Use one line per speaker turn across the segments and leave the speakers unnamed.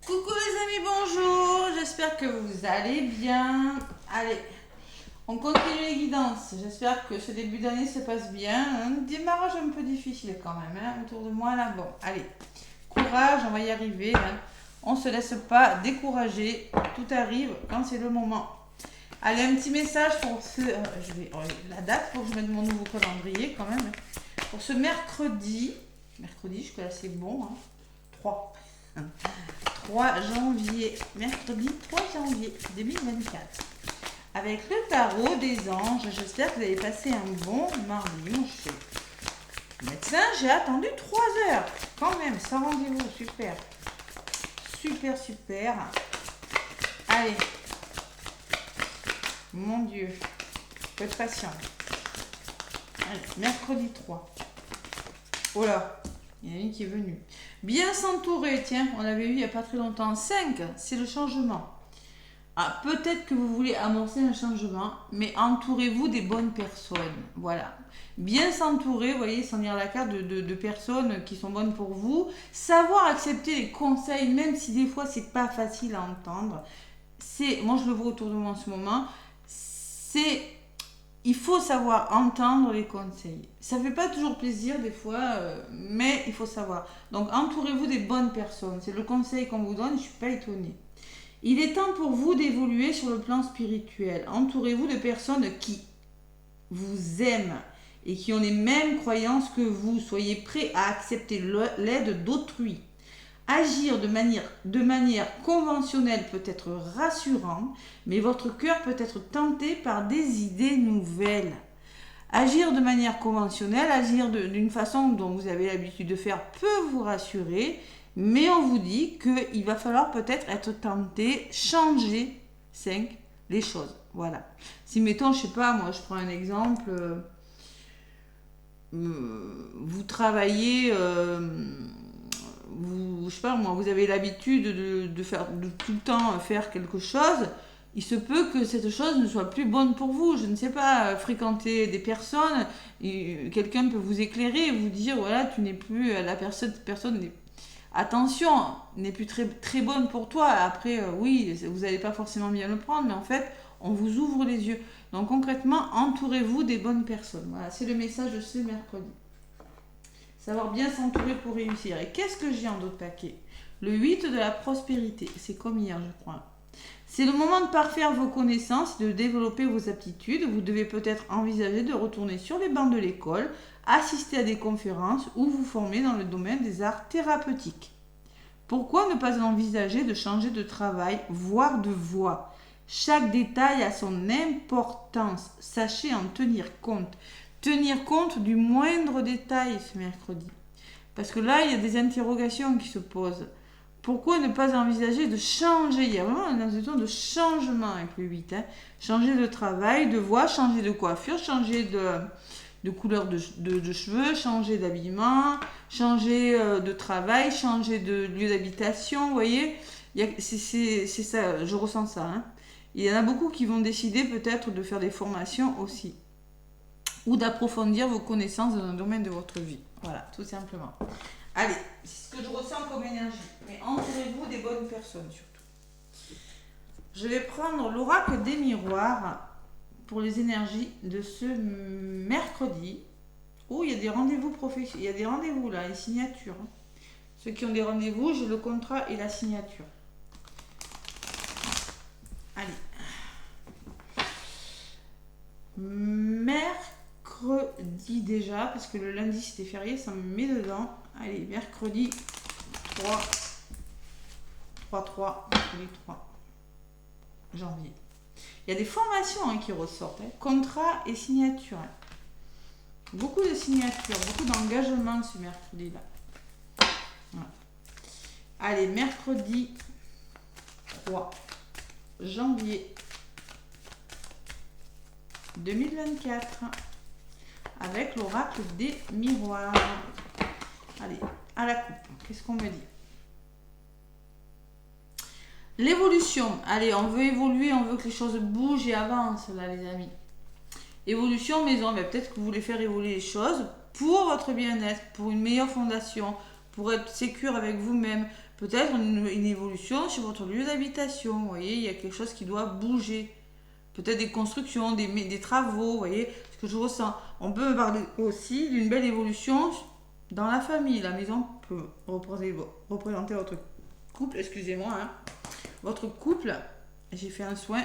Coucou les amis, bonjour, j'espère que vous allez bien. Allez, on continue les guidances. J'espère que ce début d'année se passe bien. Un démarrage un peu difficile quand même, hein, autour de moi là. Bon, allez, courage, on va y arriver. Hein. On ne se laisse pas décourager, tout arrive quand c'est le moment. Allez, un petit message pour ce... la date, pour que je mette mon nouveau calendrier quand même. Pour ce mercredi, jusque-là c'est bon, hein, 3 janvier, mercredi 3 janvier 2024. Avec le tarot des anges, j'espère que vous avez passé un bon mardi, mon chien. Médecin, j'ai attendu 3 heures, quand même, sans rendez-vous, super. Super. Allez. Mon Dieu, faut être patient. Allez, mercredi 3. Oh là, il y en a une qui est venue. Bien s'entourer, tiens, on l'avait eu il n'y a pas très longtemps. 5, c'est le changement. Ah, peut-être que vous voulez amorcer un changement, mais entourez-vous des bonnes personnes. Voilà. Bien s'entourer, vous voyez, sans dire la carte, de personnes qui sont bonnes pour vous. Savoir accepter les conseils, même si des fois c'est pas facile à entendre. Moi je le vois autour de moi en ce moment, il faut savoir entendre les conseils. Ça fait pas toujours plaisir des fois, mais il faut savoir. Donc entourez-vous des bonnes personnes. C'est le conseil qu'on vous donne, je suis pas étonnée. Il est temps pour vous d'évoluer sur le plan spirituel. Entourez-vous de personnes qui vous aiment et qui ont les mêmes croyances que vous. Soyez prêts à accepter l'aide d'autrui. Agir de manière conventionnelle peut être rassurant, mais votre cœur peut être tenté par des idées nouvelles. Agir de manière conventionnelle, agir d'une façon dont vous avez l'habitude de faire peut vous rassurer, mais on vous dit qu'il va falloir peut-être être tenté, changer 5 les choses. Voilà. Si mettons, je sais pas, moi je prends un exemple, vous travaillez... je sais pas moi, vous avez l'habitude de tout le temps faire quelque chose, il se peut que cette chose ne soit plus bonne pour vous. Je ne sais pas, fréquenter des personnes, quelqu'un peut vous éclairer et vous dire voilà, tu n'es plus cette personne attention, n'est plus très, très bonne pour toi. Après, oui, vous n'allez pas forcément bien le prendre, mais en fait, on vous ouvre les yeux. Donc concrètement, entourez-vous des bonnes personnes. Voilà, c'est le message de ce mercredi. Savoir bien s'entourer pour réussir. Et qu'est-ce que j'ai en d'autres paquets? Le 8 de la prospérité. C'est comme hier, je crois. C'est le moment de parfaire vos connaissances, de développer vos aptitudes. Vous devez peut-être envisager de retourner sur les bancs de l'école, assister à des conférences ou vous former dans le domaine des arts thérapeutiques. Pourquoi ne pas envisager de changer de travail, voire de voie? Chaque détail a son importance. Sachez en tenir compte. Tenir compte du moindre détail ce mercredi. Parce que là, il y a des interrogations qui se posent. Pourquoi ne pas envisager de changer? Il y a vraiment une notion de changement avec le 8. Hein. Changer de travail, de voie, changer de coiffure, changer de couleur de cheveux, changer d'habillement, changer de travail, changer de lieu d'habitation. Vous voyez, c'est ça, je ressens ça. Hein. Il y en a beaucoup qui vont décider peut-être de faire des formations aussi. Ou d'approfondir vos connaissances dans un domaine de votre vie. Voilà, tout simplement. Allez, c'est ce que je ressens comme énergie. Mais entourez-vous des bonnes personnes surtout. Je vais prendre l'oracle des miroirs pour les énergies de ce mercredi. Oh, il y a des rendez-vous professionnels. Il y a des rendez-vous là, les signatures. Ceux qui ont des rendez-vous, j'ai le contrat et la signature. Allez. Mercredi déjà, parce que le lundi c'était férié, ça me met dedans. Allez, mercredi 3 janvier. Il y a des formations qui ressortent, contrat et signature. Beaucoup de signatures, beaucoup d'engagement ce mercredi-là. Voilà. Allez, mercredi 3 janvier 2024 avec l'oracle des miroirs. Allez, à la coupe, qu'est-ce qu'on me dit? L'évolution. Allez, on veut évoluer, on veut que les choses bougent et avancent là les amis. Évolution maison, mais peut-être que vous voulez faire évoluer les choses pour votre bien-être, pour une meilleure fondation, pour être sécure avec vous-même, peut-être une évolution sur votre lieu d'habitation. Vous voyez, il y a quelque chose qui doit bouger. Peut-être des constructions, des travaux, vous voyez, ce que je ressens. On peut me parler aussi d'une belle évolution dans la famille. La maison peut représenter votre couple, excusez-moi, hein. Votre couple, j'ai fait un soin,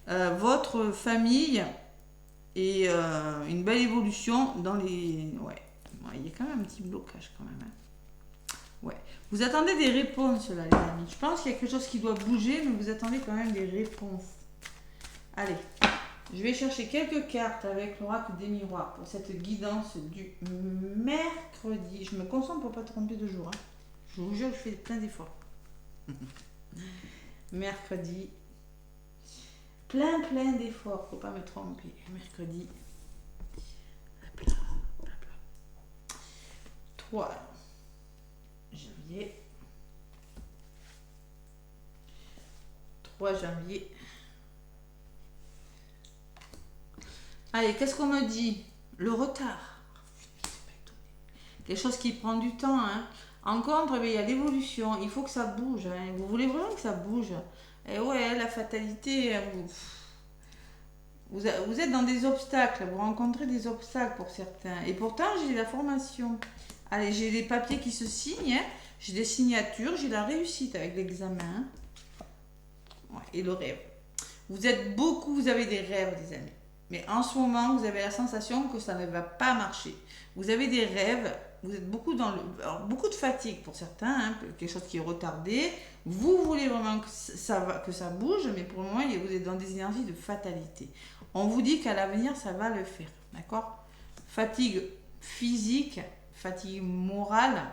votre famille et une belle évolution dans les... Ouais, il y a quand même un petit blocage quand même, hein. Ouais. Vous attendez des réponses là, les amis. Je pense qu'il y a quelque chose qui doit bouger, mais vous attendez quand même des réponses. Allez, je vais chercher quelques cartes avec l'oracle des miroirs pour cette guidance du mercredi. Je me concentre pour ne pas tromper de jour, hein. Je vous jure, je fais plein d'efforts. Mercredi. Plein d'efforts, faut pas me tromper. Mercredi. Hop là, hop là. 3 janvier. 3 janvier. Allez, qu'est-ce qu'on me dit? Le retard. Quelque chose qui prend du temps, hein. En contre, il y a l'évolution. Il faut que ça bouge, hein. Vous voulez vraiment que ça bouge. Et ouais, la fatalité, vous êtes dans des obstacles. Vous rencontrez des obstacles pour certains. Et pourtant, j'ai la formation. Allez, j'ai des papiers qui se signent, hein. J'ai des signatures. J'ai la réussite avec l'examen. Ouais, et le rêve. Vous avez des rêves, les amis. Mais en ce moment, vous avez la sensation que ça ne va pas marcher. Vous avez des rêves, vous êtes beaucoup beaucoup de fatigue pour certains, hein, quelque chose qui est retardé. Vous voulez vraiment que ça bouge, mais pour le moment, vous êtes dans des énergies de fatalité. On vous dit qu'à l'avenir, ça va le faire, d'accord? Fatigue physique, fatigue morale.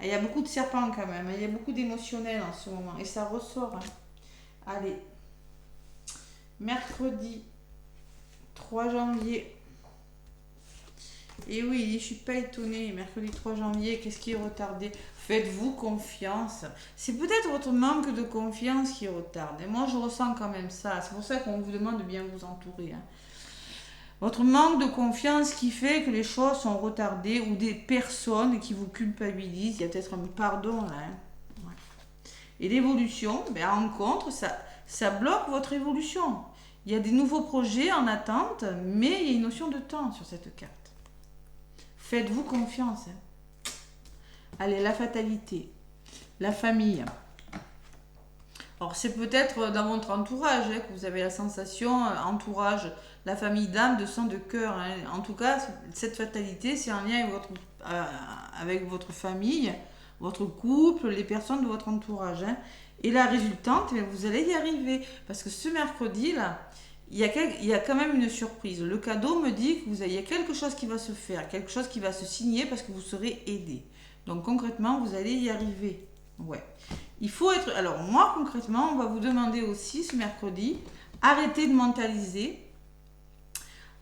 Il y a beaucoup de serpents quand même, il y a beaucoup d'émotionnel en ce moment, et ça ressort, hein. Allez, mercredi 3 janvier. Et oui, je ne suis pas étonnée. Mercredi 3 janvier, qu'est-ce qui est retardé? Faites-vous confiance. C'est peut-être votre manque de confiance qui retarde. Et moi, je ressens quand même ça. C'est pour ça qu'on vous demande de bien vous entourer, hein. Votre manque de confiance qui fait que les choses sont retardées ou des personnes qui vous culpabilisent. Il y a peut-être un pardon là, hein. Ouais. Et l'évolution, en contre, ça bloque votre évolution. Il y a des nouveaux projets en attente, mais il y a une notion de temps sur cette carte. Faites-vous confiance, hein. Allez, la fatalité, la famille. Alors, c'est peut-être dans votre entourage, hein, que vous avez la sensation, entourage, la famille d'âme, de sang, de cœur, hein. En tout cas, cette fatalité, c'est en lien avec votre famille, votre couple, les personnes de votre entourage, hein. Et la résultante, vous allez y arriver. Parce que ce mercredi-là, il y a quand même une surprise. Le cadeau me dit qu'il y a quelque chose qui va se faire, quelque chose qui va se signer parce que vous serez aidé. Donc concrètement, vous allez y arriver. Ouais. Il faut être... Alors moi, concrètement, on va vous demander aussi ce mercredi, arrêtez de mentaliser.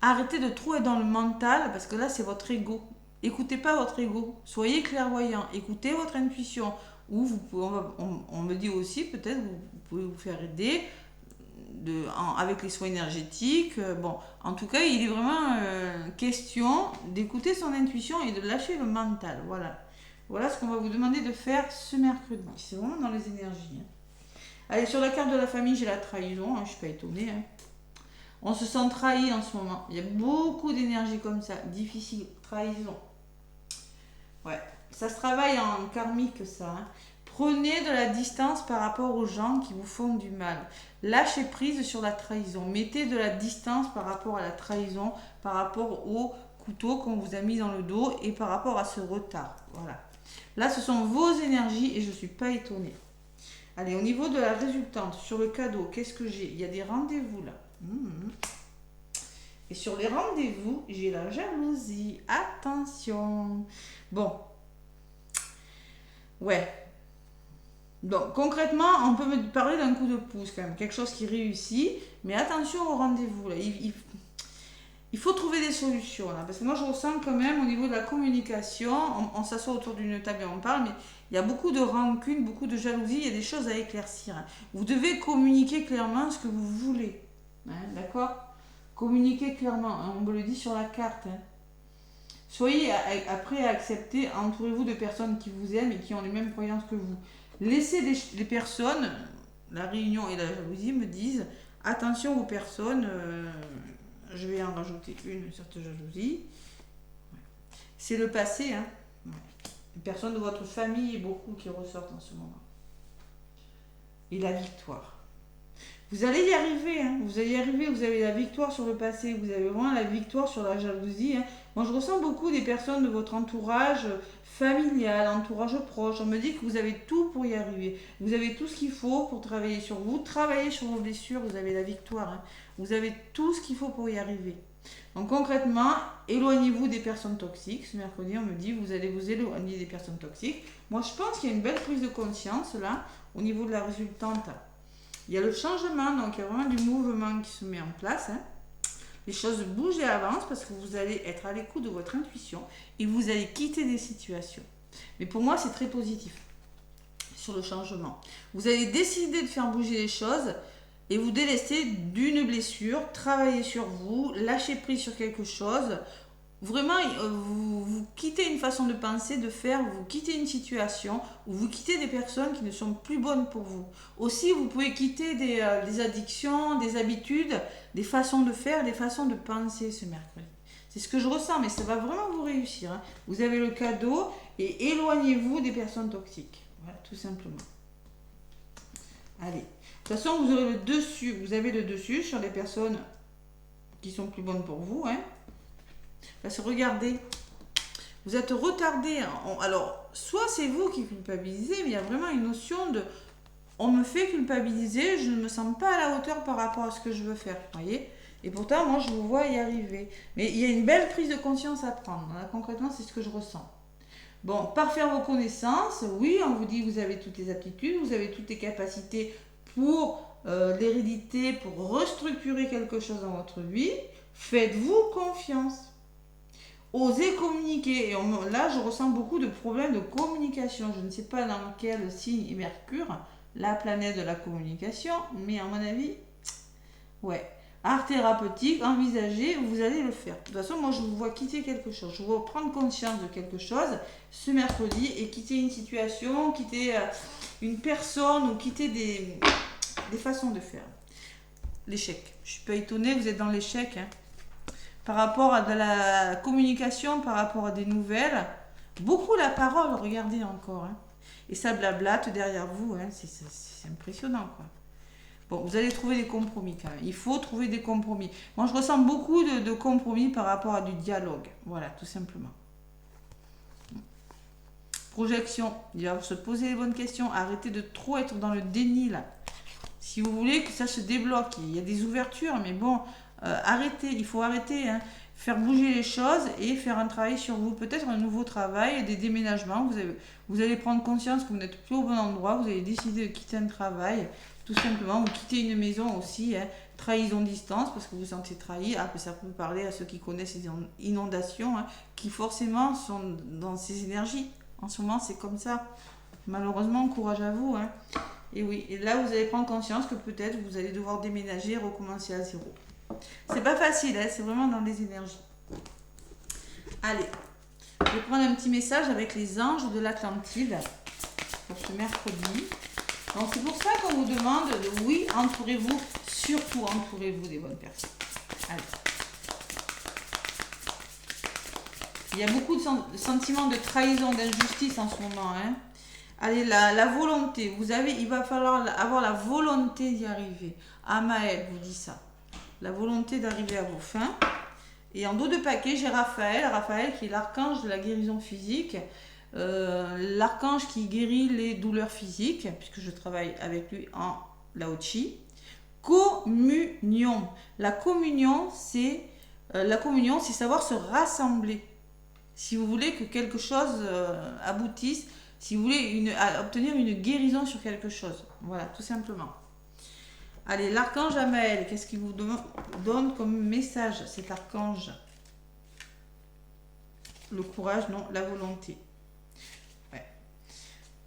Arrêtez de trop être dans le mental parce que là, c'est votre ego. Écoutez pas votre ego. Soyez clairvoyant. Écoutez votre intuition. Ou on me dit aussi, peut-être, vous pouvez vous faire aider avec les soins énergétiques. Bon, en tout cas, il est vraiment question d'écouter son intuition et de lâcher le mental. Voilà ce qu'on va vous demander de faire ce mercredi. C'est vraiment dans les énergies, hein. Allez, sur la carte de la famille, j'ai la trahison, hein, je ne suis pas étonnée, hein. On se sent trahi en ce moment. Il y a beaucoup d'énergie comme ça. Difficile, trahison. Ouais, ça se travaille en karmique, ça, hein. Prenez de la distance par rapport aux gens qui vous font du mal. Lâchez prise sur la trahison. Mettez de la distance par rapport à la trahison, par rapport au couteau qu'on vous a mis dans le dos et par rapport à ce retard. Voilà. Là, ce sont vos énergies et je ne suis pas étonnée. Allez, au niveau de la résultante, sur le cadeau, qu'est-ce que j'ai? Il y a des rendez-vous là. Et sur les rendez-vous, j'ai la jalousie. Attention. Bon. Ouais. Donc, concrètement, on peut me parler d'un coup de pouce quand même. Quelque chose qui réussit. Mais attention au rendez-vous là. Il faut trouver des solutions là. Parce que moi, je ressens quand même au niveau de la communication, on s'assoit autour d'une table et on parle, mais il y a beaucoup de rancune, beaucoup de jalousie. Il y a des choses à éclaircir, hein. Vous devez communiquer clairement ce que vous voulez. Hein, d'accord? Communiquer clairement, hein, on me le dit sur la carte, hein. Soyez après à accepter, entourez-vous de personnes qui vous aiment et qui ont les mêmes croyances que vous. Laissez les personnes, la réunion et la jalousie me disent, attention aux personnes, je vais en rajouter une sorte de jalousie. C'est le passé, hein. Les personnes de votre famille, beaucoup qui ressortent en ce moment. Et la victoire. Vous allez y arriver, hein. Vous allez y arriver, vous avez la victoire sur le passé, vous avez vraiment la victoire sur la jalousie, hein. Moi, je ressens beaucoup des personnes de votre entourage familial, entourage proche. On me dit que vous avez tout pour y arriver. Vous avez tout ce qu'il faut pour travailler sur vous, travailler sur vos blessures, vous avez la victoire, hein. Vous avez tout ce qu'il faut pour y arriver. Donc concrètement, éloignez-vous des personnes toxiques. Ce mercredi, on me dit vous allez vous éloigner des personnes toxiques. Moi, je pense qu'il y a une belle prise de conscience là, au niveau de la résultante. Il y a le changement, donc il y a vraiment du mouvement qui se met en place, hein. Les choses bougent et avancent parce que vous allez être à l'écoute de votre intuition et vous allez quitter des situations. Mais pour moi, c'est très positif sur le changement. Vous allez décider de faire bouger les choses et vous délester d'une blessure, travailler sur vous, lâcher prise sur quelque chose. Vraiment, vous quittez une façon de penser, de faire, vous quittez une situation ou vous quittez des personnes qui ne sont plus bonnes pour vous. Aussi, vous pouvez quitter des addictions, des habitudes, des façons de faire, des façons de penser ce mercredi. C'est ce que je ressens, mais ça va vraiment vous réussir, hein. Vous avez le cadeau et éloignez-vous des personnes toxiques. Voilà, tout simplement. Allez. De toute façon, vous aurez le dessus. Vous avez le dessus sur les personnes qui sont plus bonnes pour vous, hein. Parce que regardez, vous êtes retardé. Alors, soit c'est vous qui culpabilisez, mais il y a vraiment une notion de on me fait culpabiliser, je ne me sens pas à la hauteur par rapport à ce que je veux faire, voyez. Et pourtant, moi, je vous vois y arriver. Mais il y a une belle prise de conscience à prendre. Là, concrètement, c'est ce que je ressens. Bon, parfaire vos connaissances, oui, on vous dit que vous avez toutes les aptitudes, vous avez toutes les capacités pour l'hérédité, pour restructurer quelque chose dans votre vie. Faites-vous confiance. Osez communiquer. Et là, je ressens beaucoup de problèmes de communication. Je ne sais pas dans quel signe est Mercure, la planète de la communication, mais à mon avis, ouais. Art thérapeutique, envisagez, vous allez le faire. De toute façon, moi, je vous vois quitter quelque chose. Je vous vois prendre conscience de quelque chose ce mercredi et quitter une situation, quitter une personne ou quitter des façons de faire. L'échec. Je ne suis pas étonnée, vous êtes dans l'échec, hein. Par rapport à de la communication, par rapport à des nouvelles, beaucoup la parole, regardez encore, hein. Et ça blablate derrière vous, hein. C'est impressionnant, quoi. Bon, vous allez trouver des compromis quand même. Il faut trouver des compromis. Moi, je ressens beaucoup de compromis par rapport à du dialogue. Voilà, tout simplement. Projection. Il va se poser les bonnes questions. Arrêtez de trop être dans le déni, là. Si vous voulez que ça se débloque, il y a des ouvertures, mais bon, arrêtez. Il faut arrêter, hein. Faire bouger les choses et faire un travail sur vous. Peut-être un nouveau travail, des déménagements. Vous allez prendre conscience que vous n'êtes plus au bon endroit. Vous allez décider de quitter un travail. Tout simplement, vous quittez une maison aussi, hein. Trahison distance, parce que vous vous sentez trahi. Ah, ça peut parler à ceux qui connaissent les inondations, hein, qui forcément sont dans ces énergies. En ce moment, c'est comme ça. Malheureusement, courage à vous, hein. Et oui, et là, vous allez prendre conscience que peut-être vous allez devoir déménager et recommencer à zéro. C'est pas facile, hein, c'est vraiment dans les énergies. Allez, je vais prendre un petit message avec les anges de l'Atlantide pour ce mercredi. Donc c'est pour ça qu'on vous demande de oui, entourez-vous, surtout entourez-vous des bonnes personnes. Allez. Il y a beaucoup de sentiments de trahison, d'injustice en ce moment, hein. Allez, la volonté, il va falloir avoir la volonté d'y arriver. Amaël vous dit ça. La volonté d'arriver à vos fins. Et en dos de paquet, j'ai Raphaël qui est l'archange de la guérison physique. L'archange qui guérit les douleurs physiques, puisque je travaille avec lui en Lao-Chi. Communion. La communion, c'est savoir se rassembler. Si vous voulez que quelque chose aboutisse, si vous voulez obtenir une guérison sur quelque chose. Voilà, tout simplement. Allez, l'archange Amaël, qu'est-ce qu'il vous donne comme message, cet archange? Le courage, non, la volonté. Ouais.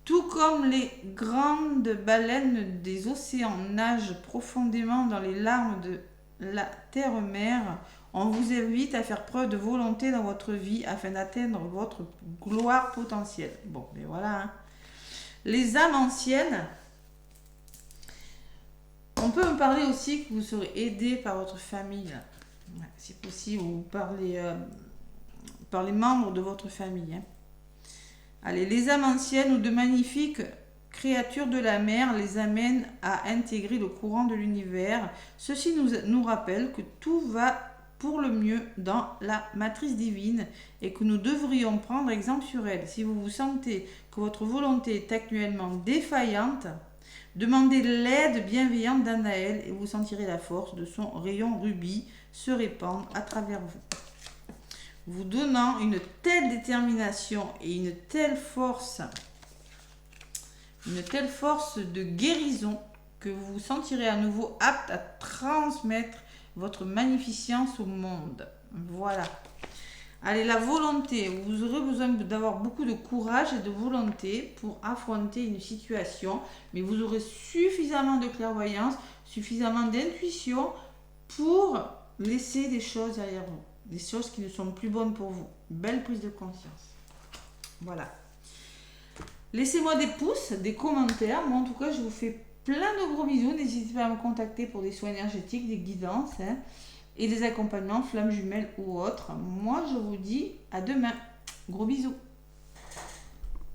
Tout comme les grandes baleines des océans nagent profondément dans les larmes de la terre-mère, On vous invite à faire preuve de volonté dans votre vie afin d'atteindre votre gloire potentielle. Bon, mais voilà. Hein. Les âmes anciennes, on peut me parler aussi que vous serez aidé par votre famille. Ouais, c'est possible, ou par les membres de votre famille. Hein. Allez, les âmes anciennes ou de magnifiques créatures de la mer les amènent à intégrer le courant de l'univers. Ceci nous rappelle que tout va pour le mieux dans la matrice divine et que nous devrions prendre exemple sur elle. Si vous vous sentez que votre volonté est actuellement défaillante, demandez l'aide bienveillante d'Anaël et vous sentirez la force de son rayon rubis se répandre à travers vous. Vous donnant une telle détermination et une telle force de guérison que vous vous sentirez à nouveau apte à transmettre votre magnificence au monde. Voilà. Allez, la volonté. Vous aurez besoin d'avoir beaucoup de courage et de volonté pour affronter une situation, mais vous aurez suffisamment de clairvoyance, suffisamment d'intuition pour laisser des choses derrière vous. Des choses qui ne sont plus bonnes pour vous. Belle prise de conscience. Voilà. Laissez-moi des pouces, des commentaires. Moi, en tout cas, je vous fais plein de gros bisous. N'hésitez pas à me contacter pour des soins énergétiques, des guidances et des accompagnements, flammes jumelles ou autres. Moi, je vous dis à demain. Gros bisous.